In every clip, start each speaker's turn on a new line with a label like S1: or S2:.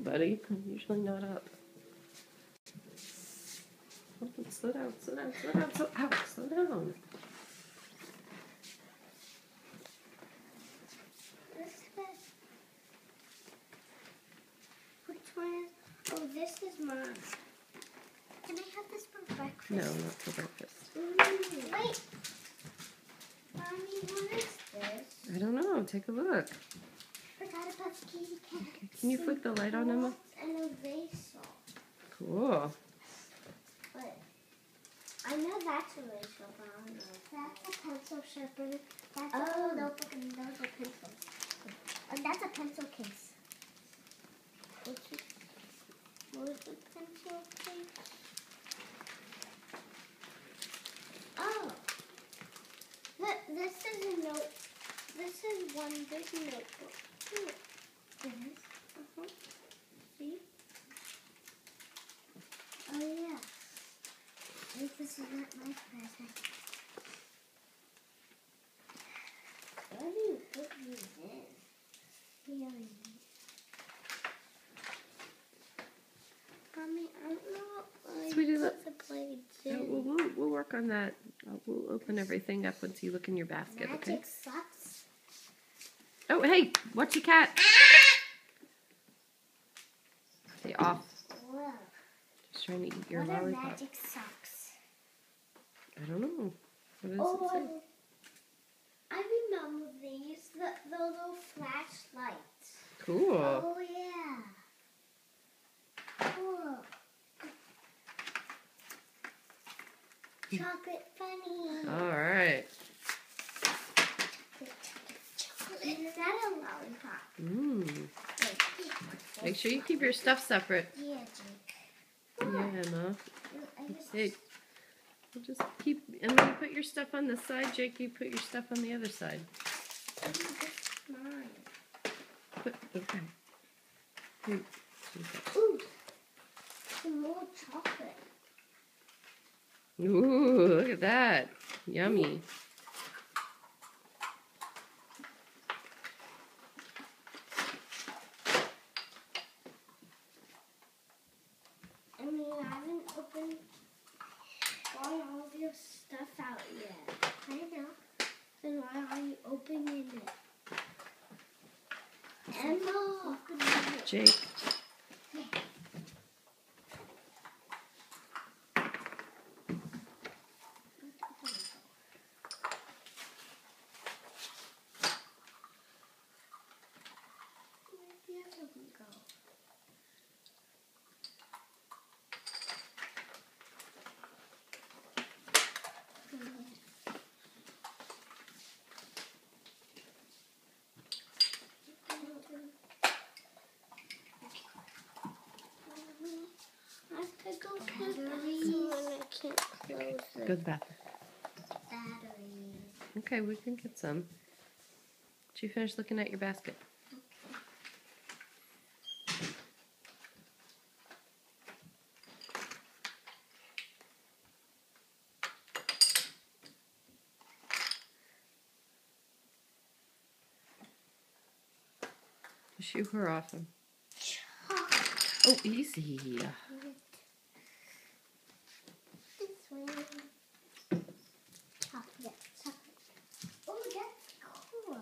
S1: buddy. I'm usually not up. Slow down, slow down, slow down, slow down.
S2: Which one is? Oh, this is mine. Can I have this for breakfast?
S1: No, not for breakfast.
S2: Wait. Mommy, what is this?
S1: I don't know. Take a look.
S2: Forgot about kitty cat.
S1: Okay. Can you flick the light on, Emma?
S2: And a vase.
S1: Cool.
S2: But I know that's a vase, but I don't know. That's a pencil sharpener. That's a notebook and those are pencils. And that's a pencil case. What is the pencil case? Oh. This is a note. This is one big notebook. This? See? Oh, yeah. I think this is not my present. Where do you put these in? Here. Mommy, I don't know what
S1: Sweetie,
S2: put the blades in.
S1: We'll work on that. We'll open everything up once you look in your basket, okay?
S2: Magic socks.
S1: Oh, hey, watch your cat. Stay off.
S2: Whoa.
S1: Just trying to eat your
S2: What
S1: lollipop.
S2: are magic socks?
S1: I don't know. What does it say?
S2: I remember these. The little flashlights.
S1: Cool.
S2: Oh, yeah. Cool. Chocolate bunny.
S1: All right.
S2: Is that a lollipop?
S1: Mmm.
S2: Wait.
S1: Make sure you keep your stuff separate.
S2: Yeah, Jake.
S1: Yeah, Emma.
S2: I just...
S1: Hey, we'll just keep. Emma, you put your stuff on the side. Jake, you put your stuff on the other side.
S2: This is mine.
S1: Okay. Here.
S2: Ooh. Some more chocolate.
S1: Ooh, look at that. Yummy.
S2: I mean, I haven't opened all of your stuff out yet. I know. Then why are you opening it? Emma, opening it.
S1: Jake.
S2: Where did we go? I have to go to the bathroom and I can't close it.
S1: Go to the bathroom.
S2: Batteries.
S1: Okay, we can get some. Did you finish looking at your basket? Shoo her off him. Oh, easy.
S2: This way. Chocolate. Oh, that's cool.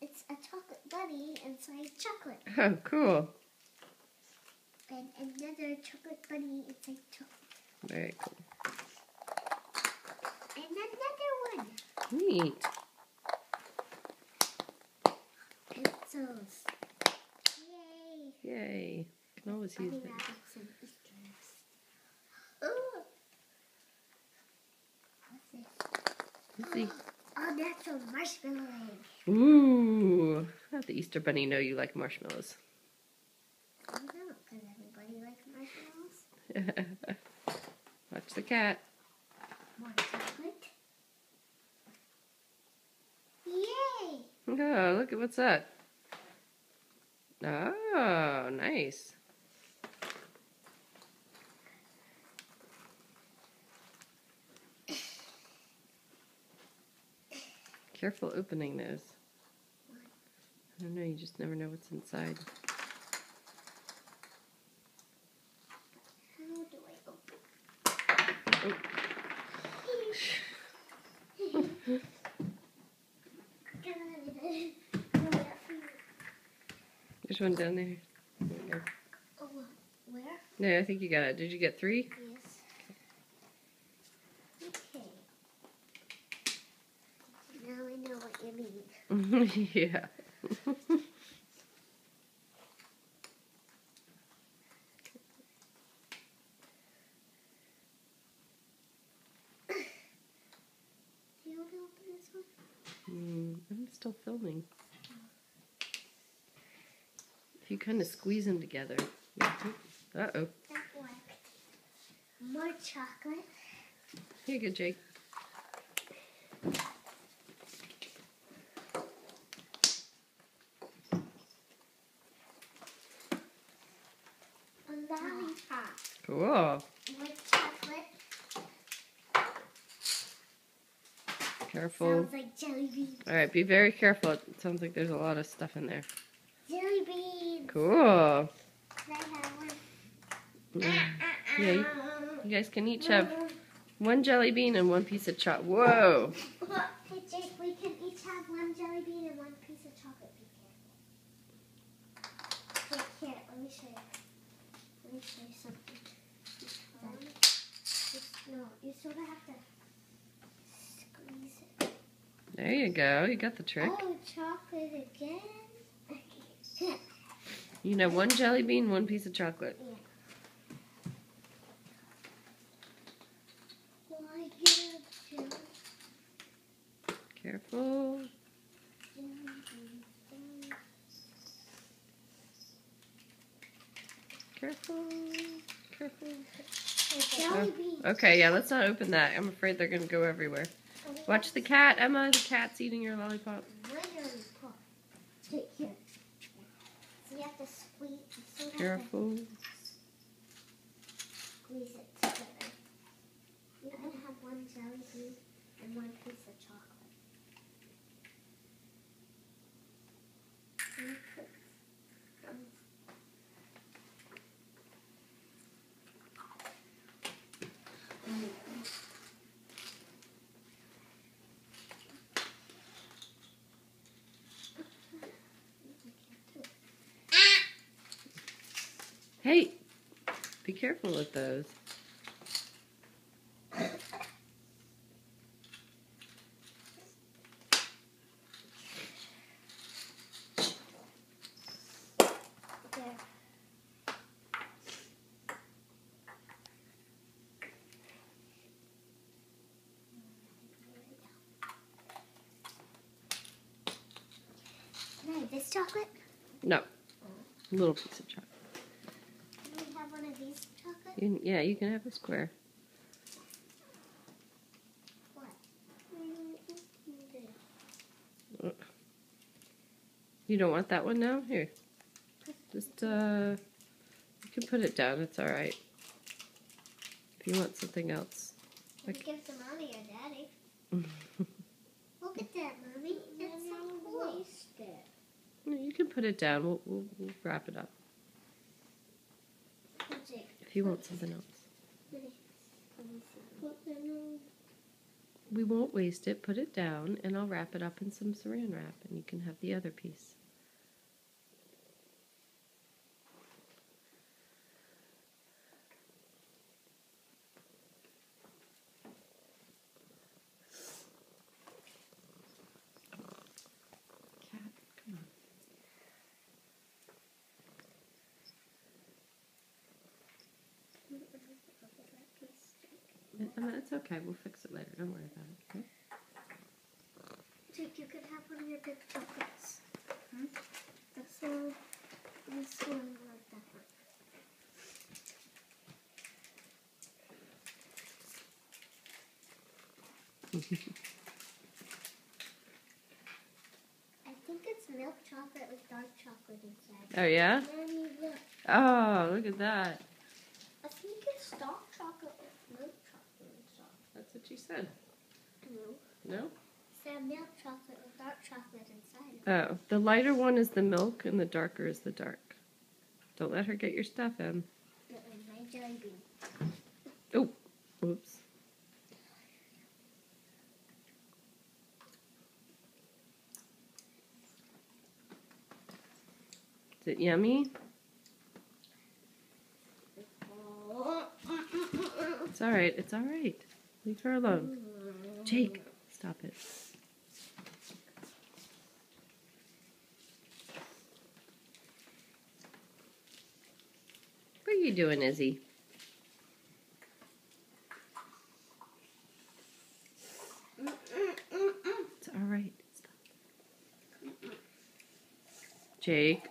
S2: It's a chocolate bunny inside chocolate.
S1: Oh, cool.
S2: And another chocolate bunny inside chocolate.
S1: Very cool.
S2: And another one.
S1: Neat.
S2: Pencils. Yay.
S1: Yay. Can always use
S2: Bunny
S1: that.
S2: rabbits and Easter eggs. Ooh. What's this?
S1: Easy.
S2: Oh, that's a marshmallow egg.
S1: Ooh. How'd the Easter Bunny know you like marshmallows?
S2: I don't know, because everybody likes marshmallows.
S1: Watch the cat.
S2: More chocolate. Yay!
S1: Oh, look at what's that? Oh, nice. Careful opening those. I don't know, you just never know what's inside. There's one down there. There you go.
S2: Oh, where?
S1: No, I think you got it. Did you get 3?
S2: Yes. Okay. Now I know what you mean.
S1: Yeah.
S2: Do you want to open this one?
S1: I'm still filming. If you kind of squeeze them together. Uh-oh.
S2: That worked. More chocolate.
S1: Here you go, Jake.
S2: A lollipop.
S1: Cool.
S2: More chocolate.
S1: Careful.
S2: Sounds like jelly beans.
S1: All right, be very careful. It sounds like there's a lot of stuff in there.
S2: Jelly beans.
S1: Cool.
S2: Can I have one?
S1: Yeah, you guys can each have 1 jelly bean and 1 piece of chocolate. Whoa.
S2: Hey Jake, we can each have 1 jelly bean and 1 piece of chocolate. Be careful. Jake, here, let me show you. Let me show you something. No, you sort of have to squeeze it.
S1: There you go. You got the trick.
S2: Oh, chocolate again? Okay.
S1: You can have 1 jelly bean, 1 piece of chocolate.
S2: Yeah. Well, I get a jelly
S1: Careful.
S2: bean.
S1: Careful. Careful.
S2: Jelly bean.
S1: Okay, yeah, let's not open that. I'm afraid they're going to go everywhere. Watch the cat, Emma. The cat's eating your lollipop.
S2: My lollipop. Take here. So you have to squeeze. So
S1: Careful.
S2: Squeeze it together. You can have 1 jelly bean and 1 piece of chocolate. And put
S1: Hey, be careful with those.
S2: there. Can I have this chocolate?
S1: No. A little piece of chocolate.
S2: Can we have one of these chocolate?
S1: Yeah, you can have a square.
S2: What?
S1: You don't want that one now? Here. Just, you can put it down. It's alright. If you want something else.
S2: Give it to mommy or daddy. Look at that, mommy. That's so cool. Waste it.
S1: No, you can put it down. We'll wrap it up.
S2: Jake,
S1: If you want something else.
S2: let me see.
S1: We won't waste it. Put it down, and I'll wrap it up in some saran wrap, and you can have the other piece. Cat, come on. It's okay. We'll fix it later. Don't worry about it. Okay?
S2: Jake, you could have one of your big chocolates. This one, like that one. I think it's milk chocolate with dark chocolate inside.
S1: Oh, yeah?
S2: Mommy, look.
S1: Oh, look at that.
S2: I think it's dark chocolate with milk chocolate inside.
S1: That's what you said.
S2: No.
S1: No?
S2: It's that milk chocolate with dark chocolate inside.
S1: Oh, the lighter one is the milk, and the darker is the dark. Don't let her get your stuff in.
S2: My jelly bean.
S1: Oh, oops. Is it yummy? It's alright, it's alright. Leave her alone. Jake, stop it. What are you doing, Izzy? It's alright. Stop. Jake.